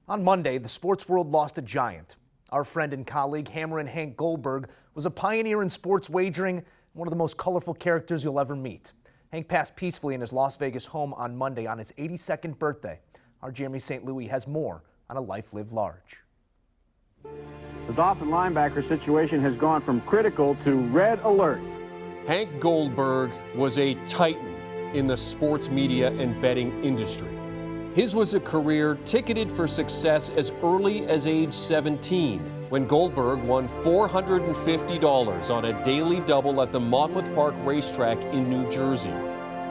On Monday, the sports world lost a giant. Our friend and colleague, hammer Hank Goldberg, was a pioneer in sports wagering, one of the most colorful characters you'll ever meet. Hank passed peacefully in his Las Vegas home on Monday on his 82nd birthday. Our Jeremy St. Louis has more on a life lived large. The Dolphin linebacker situation has gone from critical to red alert. Hank Goldberg was a titan in the sports media and betting industry. His was a career ticketed for success as early as age 17, when Goldberg won $450 on a daily double at the Monmouth Park racetrack in New Jersey.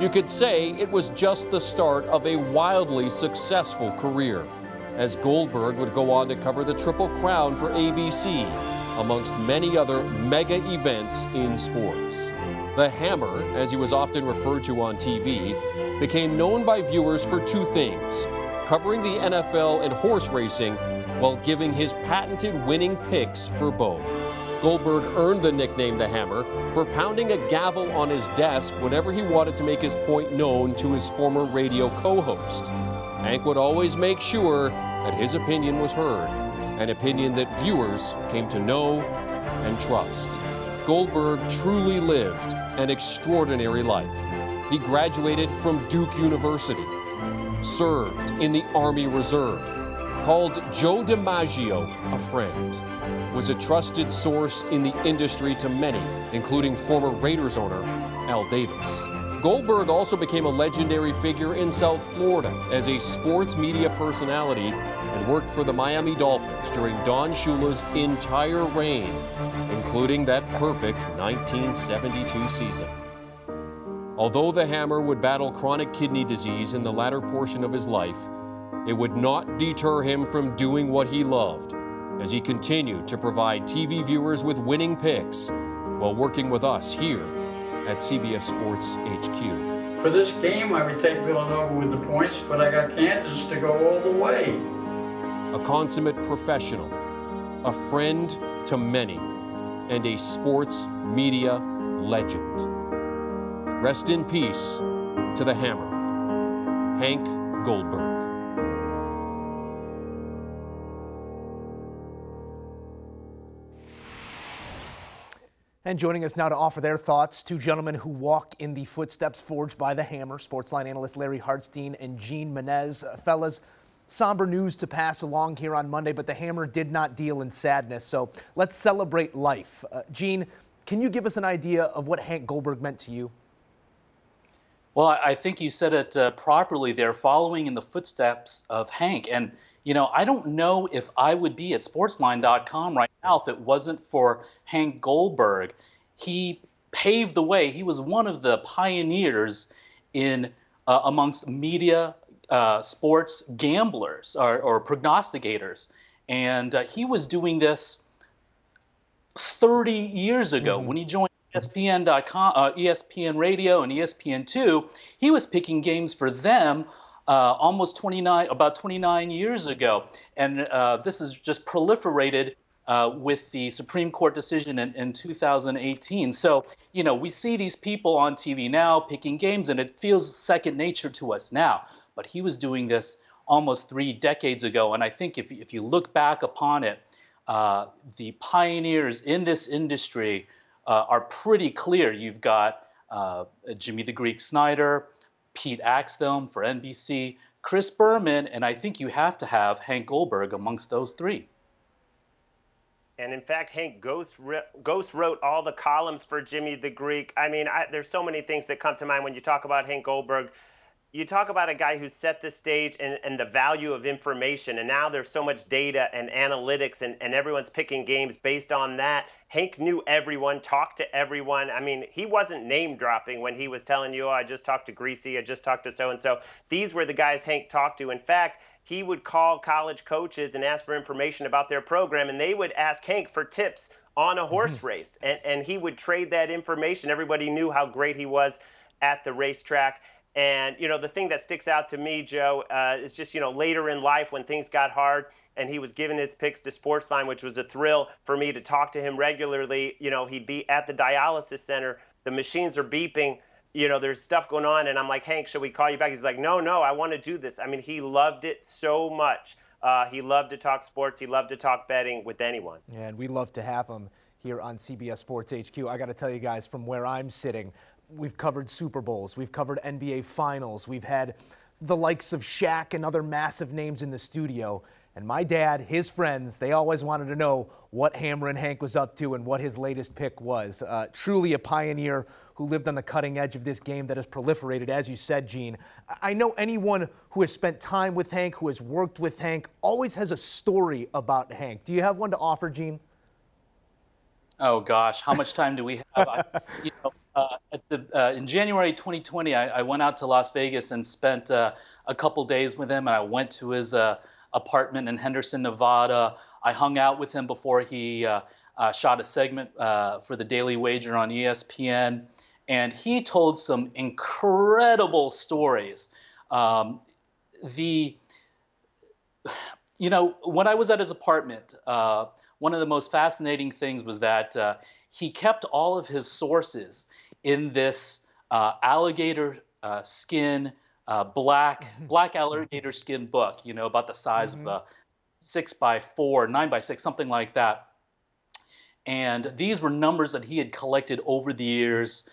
You could say it was just the start of a wildly successful career, as Goldberg would go on to cover the Triple Crown for ABC, amongst many other mega events in sports. The Hammer, as he was often referred to on TV, became known by viewers for two things: covering the NFL and horse racing while giving his patented winning picks for both. Goldberg earned the nickname the Hammer for pounding a gavel on his desk whenever he wanted to make his point known to his former radio co-host. Hank would always make sure that his opinion was heard, an opinion that viewers came to know and trust. Goldberg truly lived an extraordinary life. He graduated from Duke University, served in the Army Reserve, called Joe DiMaggio a friend, was a trusted source in the industry to many, including former Raiders owner Al Davis. Goldberg also became a legendary figure in South Florida as a sports media personality and worked for the Miami Dolphins during Don Shula's entire reign, including that perfect 1972 season. Although the Hammer would battle chronic kidney disease in the latter portion of his life, it would not deter him from doing what he loved, as he continued to provide TV viewers with winning picks while working with us here at CBS Sports HQ. For this game, I would take Villanova with the points, but I got Kansas to go all the way. A consummate professional, a friend to many, and a sports media legend. Rest in peace to the Hammer, Hank Goldberg. And joining us now to offer their thoughts, two gentlemen who walk in the footsteps forged by the Hammer, Sportsline analyst Larry Hartstein and Gene Menez. Fellas, somber news to pass along here on Monday, but the Hammer did not deal in sadness, so let's celebrate life. Gene, can you give us an idea of what Hank Goldberg meant to you? Well, I think you said it properly there, following in the footsteps of Hank. And, you know, I don't know if I would be at sportsline.com right now if it wasn't for Hank Goldberg. He paved the way. He was one of the pioneers in amongst media sports gamblers or prognosticators. And he was doing this 30 years ago when he joined ESPN.com, ESPN Radio and ESPN2. He was picking games for them about 29 years ago. And this has just proliferated with the Supreme Court decision in 2018. So, you know, we see these people on TV now picking games, and it feels second nature to us now. But he was doing this almost 3 decades ago. And I think if you look back upon it, the pioneers in this industry are pretty clear. You've got Jimmy the Greek Snyder, Pete Axthelm for NBC, Chris Berman, and I think you have to have Hank Goldberg amongst those three. And in fact, Hank Ghost wrote all the columns for Jimmy the Greek. I mean, there's so many things that come to mind when you talk about Hank Goldberg. You talk about a guy who set the stage and the value of information, and now there's so much data and analytics, and everyone's picking games based on that. Hank knew everyone, talked to everyone. I mean, he wasn't name dropping when he was telling you, oh, I just talked to Greasy, I just talked to so-and-so. These were the guys Hank talked to. In fact, he would call college coaches and ask for information about their program, and they would ask Hank for tips on a horse race, and he would trade that information. Everybody knew how great he was at the racetrack. And, you know, the thing that sticks out to me, Joe, is just, you know, later in life when things got hard and he was giving his picks to Sportsline, which was a thrill for me to talk to him regularly. You know, he'd be at the dialysis center. The machines are beeping. You know, there's stuff going on. And I'm like, Hank, should we call you back? He's like, no, I want to do this. I mean, he loved it so much. He loved to talk sports. He loved to talk betting with anyone. And we love to have him here on CBS Sports HQ. I got to tell you guys, from where I'm sitting, we've covered Super Bowls, we've covered NBA Finals, we've had the likes of Shaq and other massive names in the studio. And my dad, his friends, they always wanted to know what Hammer and Hank was up to and what his latest pick was. Truly a pioneer who lived on the cutting edge of this game that has proliferated, as you said, Gene. I know anyone who has spent time with Hank, who has worked with Hank, always has a story about Hank. Do you have one to offer, Gene? Oh gosh, how much time do we have? In January 2020, I went out to Las Vegas and spent a couple days with him, and I went to his apartment in Henderson, Nevada. I hung out with him before he shot a segment for the Daily Wager on ESPN, and he told some incredible stories. When I was at his apartment, one of the most fascinating things was that he kept all of his sources in this alligator skin, black alligator skin book, about the size of a 6x4, 9x6, something like that. And these were numbers that he had collected over the years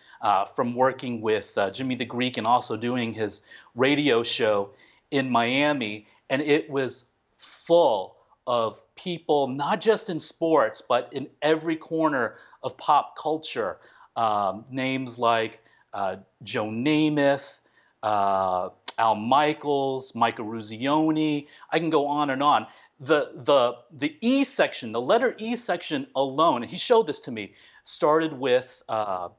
from working with Jimmy the Greek and also doing his radio show in Miami. And it was full of people, not just in sports, but in every corner of pop culture. Names like Joe Namath, Al Michaels, Mike Eruzione. I can go on and on. The E section, the letter E section alone, and he showed this to me, started with Dale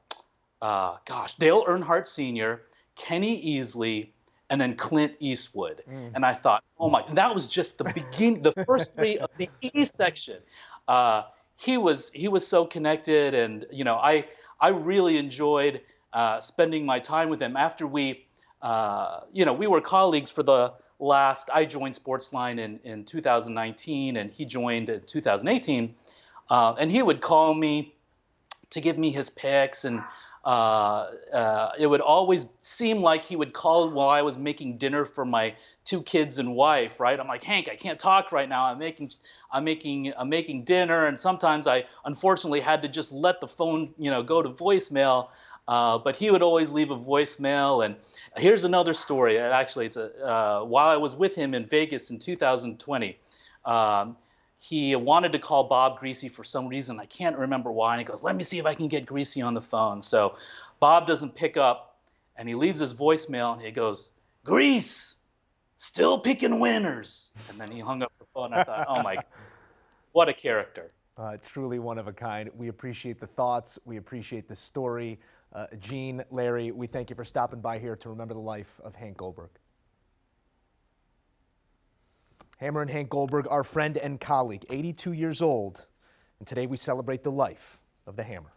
Earnhardt Sr., Kenny Easley, and then Clint Eastwood. And I thought, oh my, and that was just the beginning, the first three of the E section. He was so connected, and I really enjoyed spending my time with him. After we were colleagues for the last, I joined Sportsline in 2019, and he joined in 2018. And he would call me to give me his picks, and it would always seem like he would call while I was making dinner for my 2 kids and wife, right? I'm like, Hank, I can't talk right now. I'm making dinner, and sometimes I unfortunately had to just let the phone, go to voicemail. But he would always leave a voicemail. And here's another story. Actually, it's while I was with him in Vegas in 2020. He wanted to call Bob Greasy for some reason. I can't remember why. And he goes, let me see if I can get Greasy on the phone. So Bob doesn't pick up, and he leaves his voicemail, and he goes, Grease, still picking winners. And then he hung up the phone. I thought, oh my, what a character. Truly one of a kind. We appreciate the thoughts. We appreciate the story. Gene, Larry, we thank you for stopping by here to remember the life of Hank Goldberg. Hammer and Hank Goldberg, our friend and colleague, 82 years old, and today we celebrate the life of the Hammer.